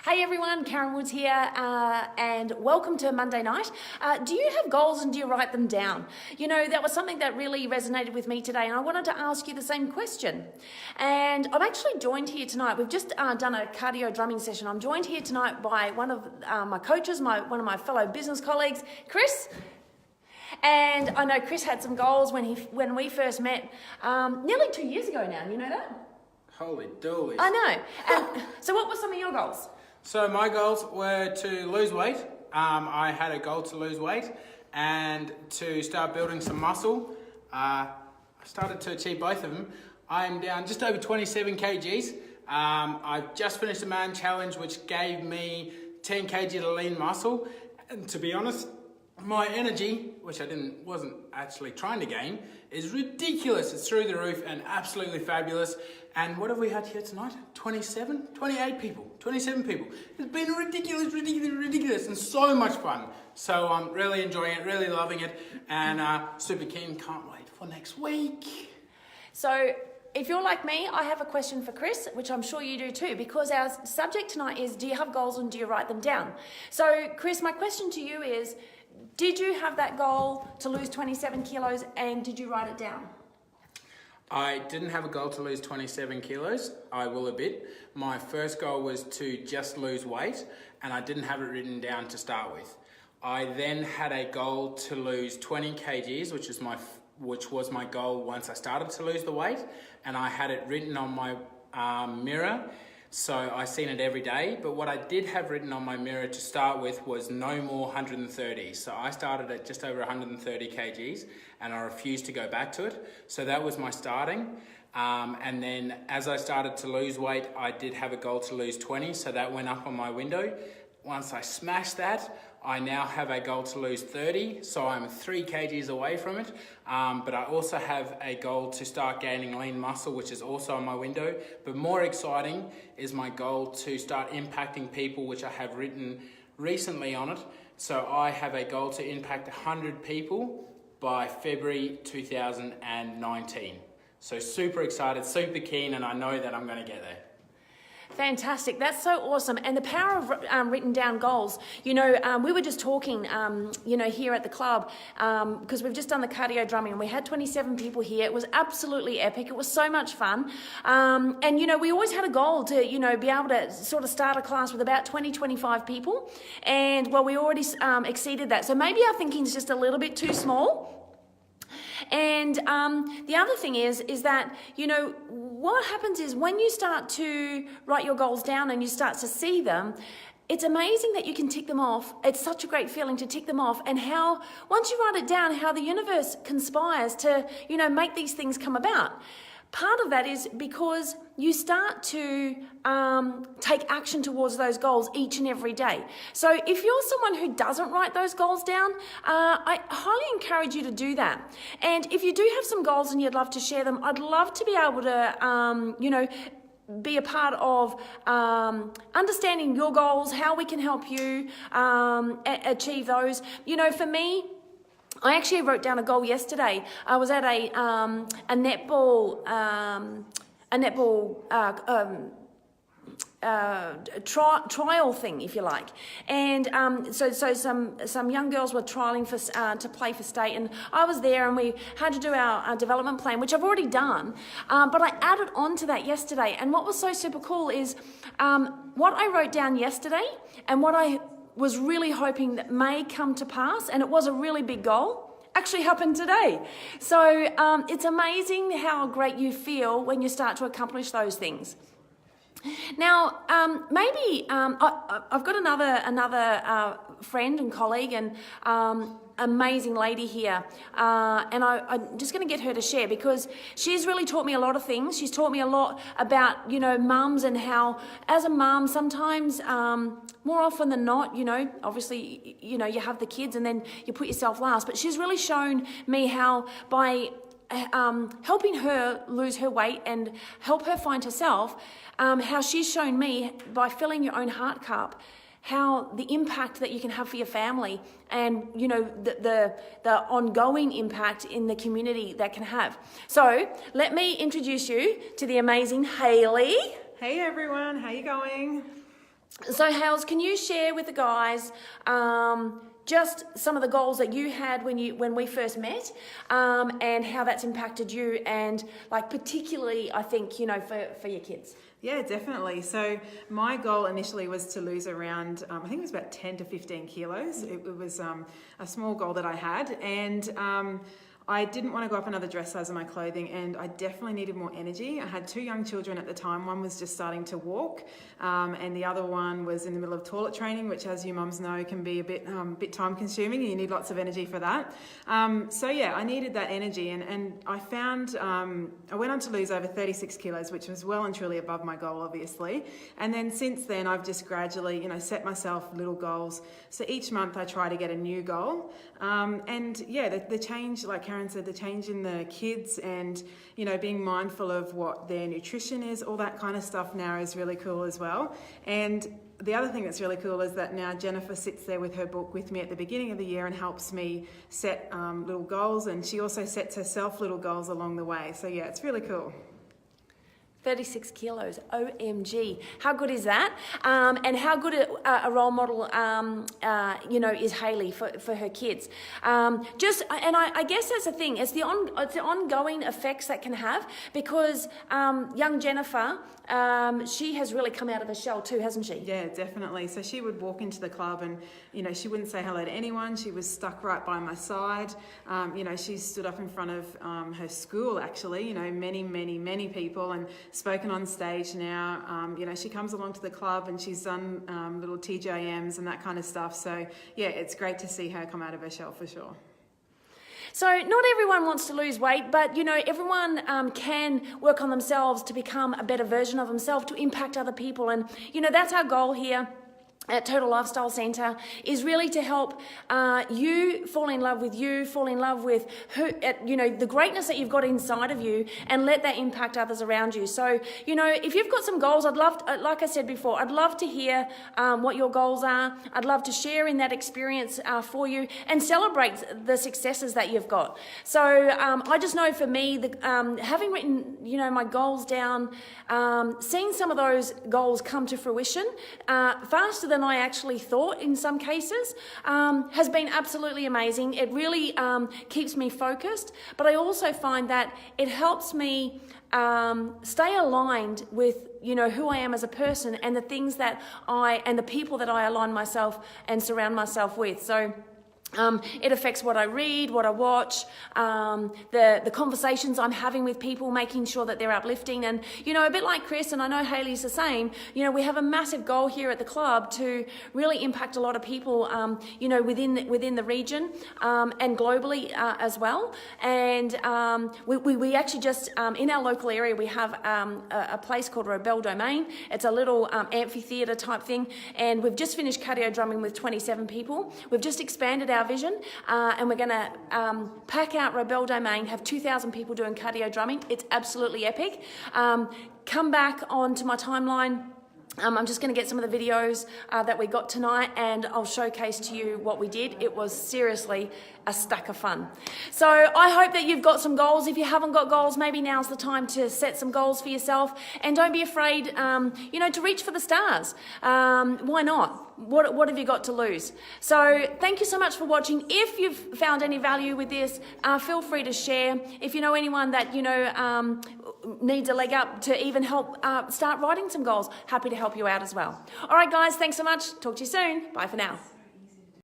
Hey everyone, Karen Woods here, and welcome to Monday night. Do you have goals and do you write them down? You know, that was something that really resonated with me today, and I wanted to ask you the same question. And I'm actually joined here tonight. We've just done a cardio drumming session. I'm joined here tonight by one of my coaches, one of my fellow business colleagues, Chris. And I know Chris had some goals when we first met nearly 2 years ago now. You know that? Holy dooly. I know. And so what were some of your goals? So my goals were to lose weight. I had a goal to lose weight and to start building some muscle. I started to achieve both of them. I'm down just over 27 kgs. I've just finished a man challenge which gave me 10 kg to lean muscle. And to be honest, my energy, which I wasn't actually trying to gain, is ridiculous. It's through the roof and absolutely fabulous. And what have we had here tonight? 28 people, 27 people. It's been ridiculous, and so much fun. So I'm really enjoying it, really loving it, and super keen, can't wait for next week. So if you're like me, I have a question for Chris, which I'm sure you do too, because our subject tonight is, do you have goals and do you write them down? So Chris, my question to you is, did you have that goal to lose 27 kilos and did you write it down? I didn't have a goal to lose 27 kilos, I will admit. My first goal was to just lose weight, and I didn't have it written down to start with. I then had a goal to lose 20 kgs, which was my goal once I started to lose the weight, and I had it written on my mirror, so I seen it every day. But what I did have written on my mirror to start with was no more 130. So I started at just over 130 kgs and I refused to go back to it. So that was my starting. And then as I started to lose weight, I did have a goal to lose 20. So that went up on my window. Once I smashed that, I now have a goal to lose 30, so I'm 3 kgs away from it. But I also have a goal to start gaining lean muscle, which is also on my window. But more exciting is my goal to start impacting people, which I have written recently on it. So I have a goal to impact 100 people by February 2019. So super excited, super keen, and I know that I'm going to get there. Fantastic. That's so awesome. And the power of written down goals. You know, we were just talking, here at the club, because we've just done the cardio drumming and we had 27 people here. It was absolutely epic. It was so much fun. And, we always had a goal to, be able to sort of start a class with about 20, 25 people. And, well, we already exceeded that. So maybe our thinking is just a little bit too small. And the other thing is that, what happens is when you start to write your goals down and you start to see them, it's amazing that you can tick them off. It's such a great feeling to tick them off, and how, once you write it down, how the universe conspires to, make these things come about. Part of that is because you start to take action towards those goals each and every day. So if you're someone who doesn't write those goals down, I highly encourage you to do that. And if you do have some goals and you'd love to share them, I'd love to be able to, be a part of understanding your goals, how we can help you achieve those. For me, I actually wrote down a goal yesterday. I was at a netball trial thing, if you like, and so some young girls were trialing to play for state, and I was there, and we had to do our development plan, which I've already done, but I added on to that yesterday. And what was so super cool is what I wrote down yesterday and what I was really hoping that may come to pass, and it was a really big goal, actually happened today. So it's amazing how great you feel when you start to accomplish those things. Now, maybe I've got another friend and colleague and amazing lady here, and I'm just going to get her to share, because she's really taught me a lot of things. She's taught me a lot about, mums, and how as a mum sometimes, more often than not, obviously, you have the kids and then you put yourself last, but she's really shown me how by helping her lose her weight and help her find herself, how she's shown me by filling your own heart cup, how the impact that you can have for your family, and the ongoing impact in the community that can have. So let me introduce you to the amazing Hayley. Hey everyone, how you going? So Hales, can you share with the guys just some of the goals that you had when we first met, and how that's impacted you, and like particularly, I think, you know, for your kids? Yeah, definitely. So my goal initially was to lose around, I think it was about 10 to 15 kilos. It was a small goal that I had, and I didn't want to go up another dress size in my clothing, and I definitely needed more energy. I had 2 young children at the time. One was just starting to walk, and the other one was in the middle of toilet training, which, as you mums know, can be a bit time consuming, and you need lots of energy for that. So yeah, I needed that energy, and I found, I went on to lose over 36 kilos, which was well and truly above my goal, obviously. And then since then, I've just gradually, you know, set myself little goals. So each month I try to get a new goal. And yeah, the change, like Karen said, the change in the kids, and, you know, being mindful of what their nutrition is, all that kind of stuff now is really cool as well. And the other thing that's really cool is that now Jennifer sits there with her book with me at the beginning of the year and helps me set little goals, and she also sets herself little goals along the way. So yeah, it's really cool. 36 kilos, OMG. How good is that? And how good a role model, you know, is Hayley for her kids. And I guess that's the thing, it's the ongoing effects that can have, because young Jennifer, she has really come out of her shell too, hasn't she? Yeah, definitely. So she would walk into the club and, you know, she wouldn't say hello to anyone. She was stuck right by my side. You know, she stood up in front of her school, actually, you know, many people, and spoken on stage now. You know, she comes along to the club and she's done little TJMs and that kind of stuff. So yeah, it's great to see her come out of her shell for sure. So not everyone wants to lose weight, but, you know, everyone can work on themselves to become a better version of themselves, to impact other people. And, you know, that's our goal here at Total Lifestyle Centre, is really to help you fall in love with who, you know, the greatness that you've got inside of you, and let that impact others around you. So, you know, if you've got some goals, I'd love, like I said before, I'd love to hear what your goals are. I'd love to share in that experience for you, and celebrate the successes that you've got. So I just know for me, having written, you know, my goals down, seeing some of those goals come to fruition faster than I actually thought in some cases, has been absolutely amazing. It really keeps me focused, but I also find that it helps me stay aligned with, you know, who I am as a person, and the things that and the people that I align myself and surround myself with. So it affects what I read, what I watch, the conversations I'm having with people, making sure that they're uplifting. And, you know, a bit like Chris, and I know Hayley's the same, you know, we have a massive goal here at the club to really impact a lot of people, you know, within the region, and globally as well. And we actually just, in our local area, we have a place called Robel Domain. It's a little amphitheatre type thing, and we've just finished cardio drumming with 27 people. We've just expanded our vision, and we're going to pack out Robel Domain, have 2,000 people doing cardio drumming. It's absolutely epic. Come back onto my timeline. I'm just going to get some of the videos that we got tonight, and I'll showcase to you what we did. It was seriously a stack of fun. So I hope that you've got some goals. If you haven't got goals, maybe now's the time to set some goals for yourself, and don't be afraid, you know, to reach for the stars. Why not? What have you got to lose? So thank you so much for watching. If you've found any value with this, feel free to share. If you know anyone that, you know, needs a leg up to even help start writing some goals, happy to help you out as well. All right, guys, thanks so much. Talk to you soon. Bye for now.